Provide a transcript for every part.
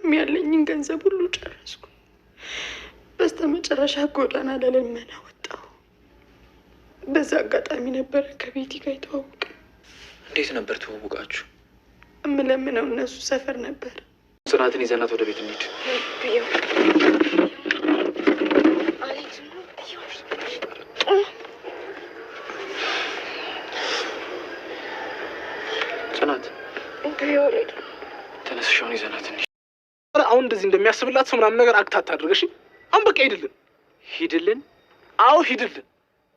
ያለኝን ገንዘብ ሁሉ ጨረስኩ። በስተመጨረሻ ጎዳና ለልመና ወጣሁ። በዛ አጋጣሚ ነበረ ከቤቲ ጋር የተዋወቅነው። እንዴት ነበር ተዋወቃችሁ? እምለምነው እነሱ ሰፈር ነበር። ጽናትን ይዘናት ወደ ቤት እንሂድ። ጽናት ተነስሻውን ይዘናት እንሂድ። አሁን እንደዚህ እንደሚያስብላት ሰው ምናምን ነገር አክታት አድርገሽ አሁን በቃ ሂድልን። ሂድልን? አዎ ሂድልን።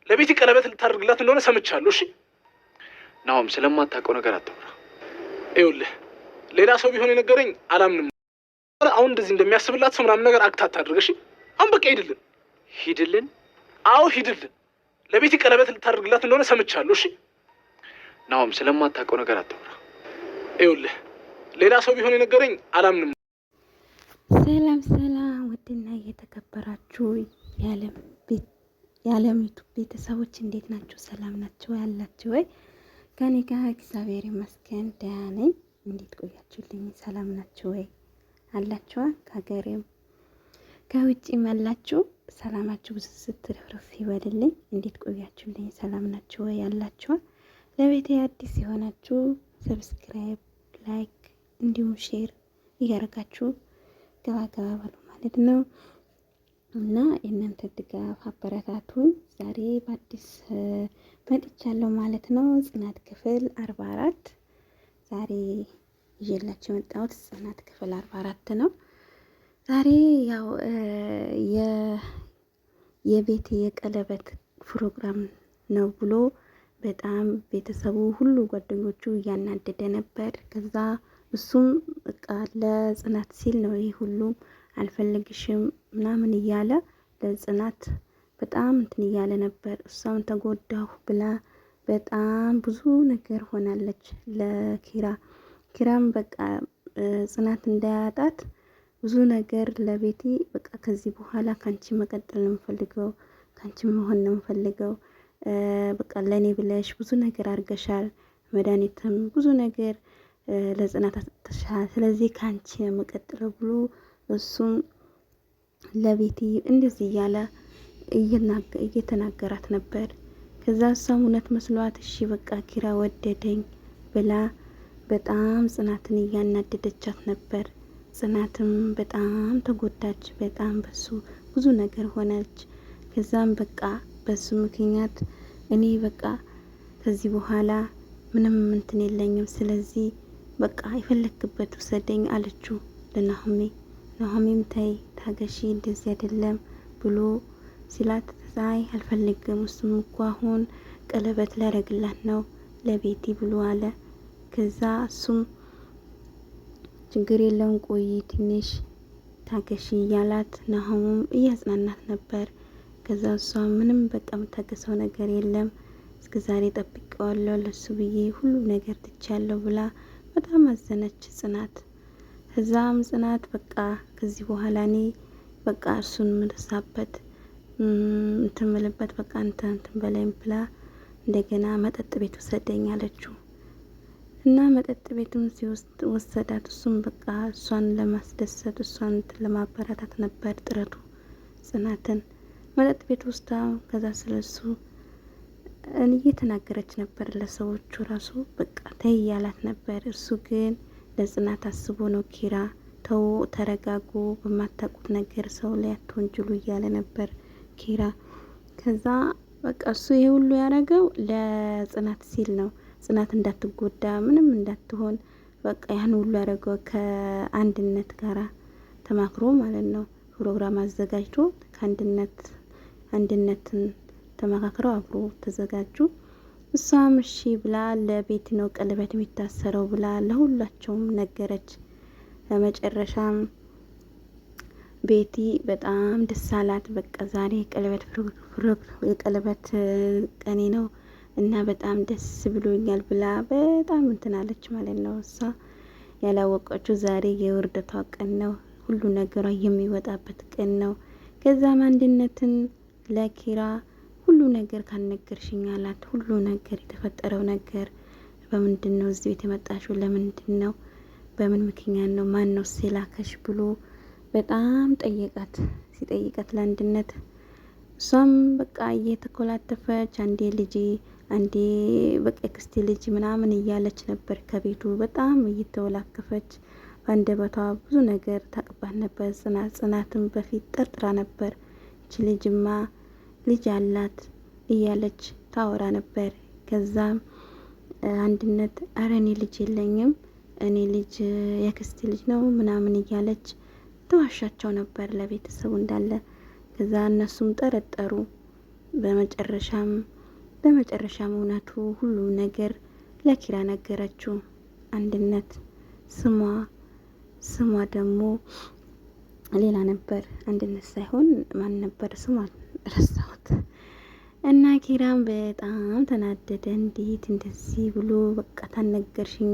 ለቤቲ ቀለበት ልታደርግላት እንደሆነ ሰምቻለሁ። እሺ ናውም ስለማታውቀው ነገር አታውራ። ይኸውልህ ሌላ ሰው ቢሆን የነገረኝ አላምንም። አሁን እንደዚህ እንደሚያስብላት ሰው ምናምን ነገር አክታት አድርገሽ አሁን በቃ ሂድልን። ሂድልን? አዎ ሂድልን። ለቤቲ ቀለበት ልታደርግላት እንደሆነ ሰምቻለሁ። እሺ ናውም ስለማታውቀው ነገር አታውራ። ይኸውልህ ሌላ ሰው ቢሆን የነገረኝ አላምንም። ሰላም ሰላም፣ ውድና እየተከበራችሁ የዓለም ዩቱብ ቤተሰቦች እንዴት ናችሁ? ሰላም ናችሁ ያላችሁ ወይ? ከኔ ጋር እግዚአብሔር ይመስገን ደህና ነኝ። እንዴት ቆያችሁልኝ? ሰላም ናችሁ ወይ አላችሁ? ከሀገሬም ከውጭም ያላችሁ ሰላማችሁ ብዙ ስትረፍረፍ ይበልልኝ። እንዴት ቆያችሁልኝ? ሰላም ናችሁ ወይ አላችሁ? ለቤቴ አዲስ የሆናችሁ ሰብስክራይብ፣ ላይክ እንዲሁም ሼር እያደረጋችሁ ገባ ገባ በሉ ማለት ነው እና የእናንተ ድጋፍ አበረታቱን። ዛሬ በአዲስ መጥቻለሁ ማለት ነው። ጽናት ክፍል 44 ዛሬ ይዤላችሁ የመጣሁት ጽናት ክፍል 44 ነው። ዛሬ ያው የቤት የቀለበት ፕሮግራም ነው ብሎ በጣም ቤተሰቡ ሁሉ ጓደኞቹ እያናደደ ነበር። ከዛ እሱም በቃ ለጽናት ሲል ነው ይህ ሁሉም አልፈልግሽም ምናምን እያለ ለጽናት በጣም እንትን እያለ ነበር። እሷም ተጎዳሁ ብላ በጣም ብዙ ነገር ሆናለች ለኪራም በቃ ጽናት እንዳያጣት ብዙ ነገር ለቤቲ በቃ ከዚህ በኋላ ካንቺ መቀጠል ነው የምፈልገው፣ ካንቺ መሆን ነው የምፈልገው፣ በቃ ለኔ ብለሽ ብዙ ነገር አድርገሻል፣ መድኃኒትም ብዙ ነገር ለጽናት አጥተሻል፣ ስለዚህ ካንቺ ነው የምቀጥለው ብሎ እሱም ለቤቲ እንደዚህ እያለ እየተናገራት ነበር። ከዛ እሷም እውነት መስሏት እሺ በቃ ኪራ ወደደኝ ብላ በጣም ጽናትን እያናደደቻት ነበር። ጽናትም በጣም ተጎዳች። በጣም በሱ ብዙ ነገር ሆነች። ከዛም በቃ በሱ ምክንያት እኔ በቃ ከዚህ በኋላ ምንም እንትን የለኝም፣ ስለዚህ በቃ የፈለክበት ውሰደኝ አለችው ለናሆሜ። ናሆሜም ተይ ታገሺ፣ እንደዚህ አይደለም ብሎ ሲላት አይ አልፈልግም፣ እሱም እኮ አሁን ቀለበት ላደርግላት ነው ለቤቲ ብሎ አለ። ከዛ እሱም ችግር የለውም ቆይ ትንሽ ታገሺ እያላት ናሆምም እያጽናናት ነበር። ከዛ እሷ ምንም በቃ የምታገሰው ነገር የለም፣ እስከ ዛሬ ጠብቀዋለሁ ለሱ ብዬ ሁሉ ነገር ትቻለሁ ብላ በጣም አዘነች ጽናት። ከዛም ጽናት በቃ ከዚህ በኋላ እኔ በቃ እሱን ምርሳበት እንትን ምልበት በቃ እንትን በላይም ብላ እንደገና መጠጥ ቤት ወሰደኝ አለችው እና መጠጥ ቤትም ሲወስድ ወሰዳት። እሱም በቃ እሷን ለማስደሰት እሷን ለማበረታት ነበር ጥረቱ ጽናትን መጠጥ ቤት ውስጥ። ከዛ ስለሱ እየተናገረች ነበር ለሰዎቹ ራሱ በቃ ተይ ያላት ነበር። እሱ ግን ለጽናት አስቦ ነው ኪራ ተው ተረጋጉ፣ በማታውቁት ነገር ሰው ላይ አትወንጅሉ እያለ ነበር ኪራ። ከዛ በቃ እሱ ይሄ ሁሉ ያደረገው ለጽናት ሲል ነው፣ ጽናት እንዳትጎዳ ምንም እንዳትሆን በቃ ያን ሁሉ ያደረገው ከአንድነት ጋራ ተማክሮ ማለት ነው። ፕሮግራም አዘጋጅቶ አንድነትን ተመካክረው አብሮ ተዘጋጁ። እሷም እሺ ብላ ለቤቲ ነው ቀለበት የሚታሰረው ብላ ለሁላቸውም ነገረች። በመጨረሻም ቤቲ በጣም ደስ አላት። በቃ ዛሬ የቀለበት ቀኔ ነው እና በጣም ደስ ብሎኛል ብላ በጣም እንትናለች ማለት ነው። እሷ ያላወቀችው ዛሬ የውርደቷ ቀን ነው፣ ሁሉ ነገሯ የሚወጣበት ቀን ነው። ከዛም አንድነትን ለኪራ ሁሉ ነገር ካልነገርሽኝ አላት። ሁሉ ነገር የተፈጠረው ነገር በምንድን ነው እዚህ ቤት የመጣሽው ለምንድን ነው በምን ምክንያት ነው ማን ነው ሲላከሽ ብሎ በጣም ጠየቃት። ሲጠይቃት ለአንድነት እሷም በቃ እየተኮላተፈች አንዴ ልጄ አንዴ በቃ ክስቴ ልጅ ምናምን እያለች ነበር። ከቤቱ በጣም እየተወላከፈች በአንደበቷ ብዙ ነገር ታቅባት ነበር። ጽናትም በፊት ጠርጥራ ነበር። እቺ ልጅማ ልጅ አላት እያለች ታወራ ነበር። ከዛም አንድነት አረ እኔ ልጅ የለኝም እኔ ልጅ የክስቴ ልጅ ነው ምናምን እያለች ተዋሻቸው ነበር ለቤተሰቡ እንዳለ። ከዛ እነሱም ጠረጠሩ። በመጨረሻም እውነቱ ሁሉም ነገር ለኪራ ነገረችው። አንድነት ስሟ ደግሞ ሌላ ነበር። አንድነት ሳይሆን ማን ነበር ስሟ ረሳሁት። እና ኪራም በጣም ተናደደ። እንዴት እንደዚህ ብሎ በቃ ታነገርሽኝ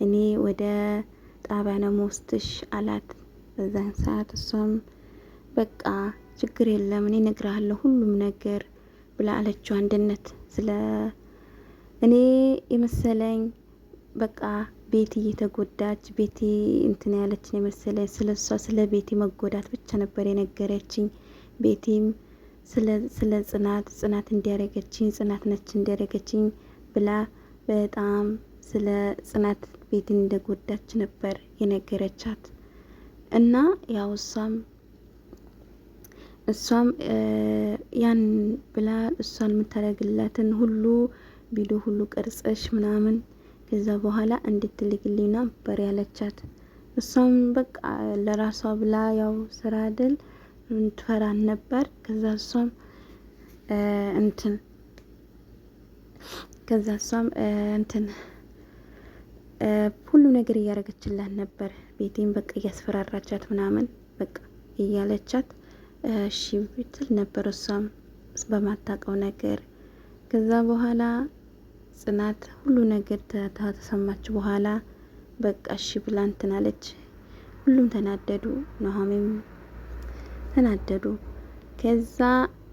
እኔ ወደ ጣቢያ ነው መወስድሽ አላት። በዛን ሰዓት እሷም በቃ ችግር የለም እኔ እነግርሃለሁ ሁሉም ነገር ብላ አለችው። አንድነት ስለ እኔ የመሰለኝ በቃ ቤቲ እየተጎዳች ቤቲ እንትን ያለች ነው የመሰለኝ ስለሷ ስለ ቤቲ መጎዳት ብቻ ነበር የነገረችኝ። ቤቲም ስለ ጽናት እንዲያረገችኝ ጽናት ነች እንዲያረገችኝ ብላ በጣም ስለ ጽናት ቤቲ እንደጎዳች ነበር የነገረቻት። እና ያው እሷም ያን ብላ እሷን የምታደርግላትን ሁሉ ቪዲዮ ሁሉ ቀርጸሽ ምናምን ከዛ በኋላ እንድትልግልኝ ነበር ያለቻት። እሷም በቃ ለራሷ ብላ ያው ስራ አይደል ትፈራን ነበር። ከዛ እሷም ሁሉ ነገር እያረገችላት ነበር። ቤቴን በቃ እያስፈራራቻት ምናምን በቃ እያለቻት እሺ ብትል ነበር እሷም በማታውቀው ነገር። ከዛ በኋላ ጽናት ሁሉ ነገር ተሰማች በኋላ በቃ እሺ ብላ እንትን አለች። ሁሉም ተናደዱ፣ ኑሃሚንም ተናደዱ። ከዛ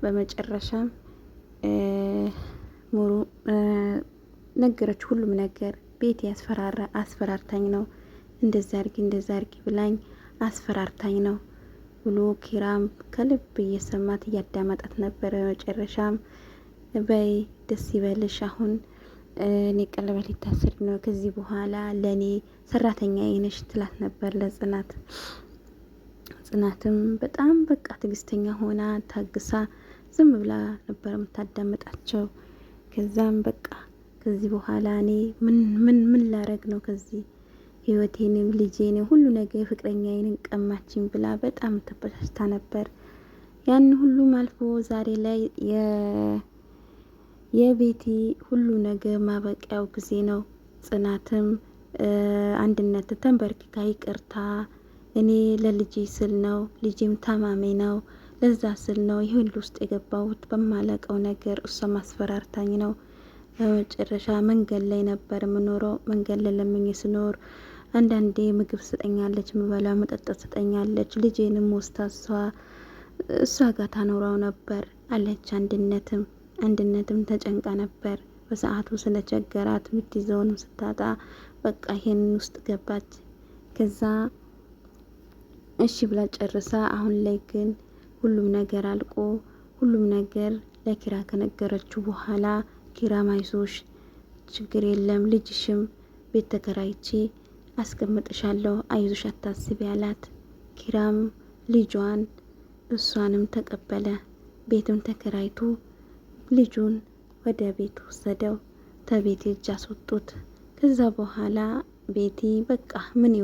በመጨረሻም ሙሩ ነገረች ሁሉም ነገር። ቤት አስፈራርታኝ ነው እንደዛ አርጊ ብላኝ አስፈራርታኝ ነው ብሎ ኪራም ከልብ እየሰማት እያዳመጣት ነበር። በመጨረሻም በይ ደስ ይበልሽ አሁን እኔ ቀለበት ሊታሰር ነው ከዚህ በኋላ ለኔ ሰራተኛ ነሽ ትላት ነበር ለጽናት። ጽናትም በጣም በቃ ትግስተኛ ሆና ታግሳ ዝም ብላ ነበር የምታዳምጣቸው። ከዛም በቃ ከዚህ በኋላ እኔ ምን ላረግ ነው ከዚህ ህይወቴንም ልጄንም ሁሉ ነገር ፍቅረኛዬንም ቀማችኝ ብላ በጣም ተበሳጭታ ነበር። ያን ሁሉም አልፎ ዛሬ ላይ የቤቲ ሁሉ ነገር ማበቂያው ጊዜ ነው። ጽናትም አንድነት ተንበርክካ ይቅርታ እኔ ለልጄ ስል ነው ልጄም ታማሚ ነው ለዛ ስል ነው ይሄን ውስጥ የገባሁት በማለቀው ነገር እሷ ማስፈራርታኝ ነው። በመጨረሻ መንገድ ላይ ነበር የምኖረው። መንገድ ላይ ለምኜ ስኖር አንዳንዴ ምግብ ስጠኛለች፣ ምበላ መጠጥ ስጠኛለች። ልጄንም ወስታ እሷ ጋር ታኖረው ነበር አለች። አንድነትም ተጨንቃ ነበር በሰዓቱ ስለቸገራት ምትይዘውንም ስታጣ በቃ ይሄን ውስጥ ገባች። ከዛ እሺ ብላ ጨርሳ አሁን ላይ ግን ሁሉም ነገር አልቆ ሁሉም ነገር ለኪራ ከነገረችው በኋላ ኪራ አይዞሽ ችግር የለም ልጅሽም ቤት ተከራይቼ አስቀምጥሻለሁ አይዞሽ አታስቢ አላት። ኪራም ልጇን እሷንም ተቀበለ። ቤትም ተከራይቶ ልጁን ወደ ቤት ወሰደው። ተቤት እጅ አስወጡት። ከዛ በኋላ ቤቲ በቃ ምን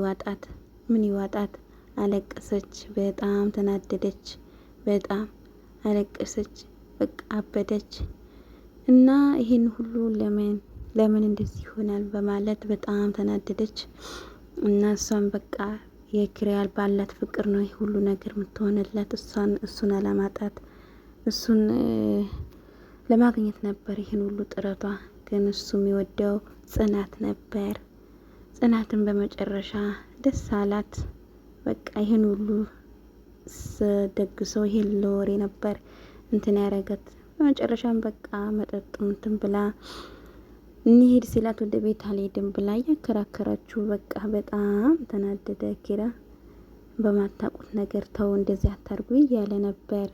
ይዋጣት አለቀሰች። በጣም ተናደደች። በጣም አለቀሰች። በቃ አበደች። እና ይሄን ሁሉ ለምን እንደዚህ ይሆናል በማለት በጣም ተናደደች። እና እሷን በቃ የኪራል ባላት ፍቅር ነው ይሄ ሁሉ ነገር የምትሆንለት። እሱን አለማጣት እሱን ለማግኘት ነበር ይሄን ሁሉ ጥረቷ። ግን እሱ የሚወደው ጽናት ነበር። ጽናትን በመጨረሻ ደስ አላት። በቃ ይሄን ሁሉ ደግሰው ይሄን ለወሬ ነበር እንትን ያረገት። በመጨረሻም በቃ መጠጡ እንትን ብላ እንሂድ ሲላት ወደ ቤት አልሄድም ብላ ያከራከራችሁ። በቃ በጣም ተናደደ ኪራ። በማታውቁት ነገር ተው እንደዚህ አታርጉ እያለ ነበር።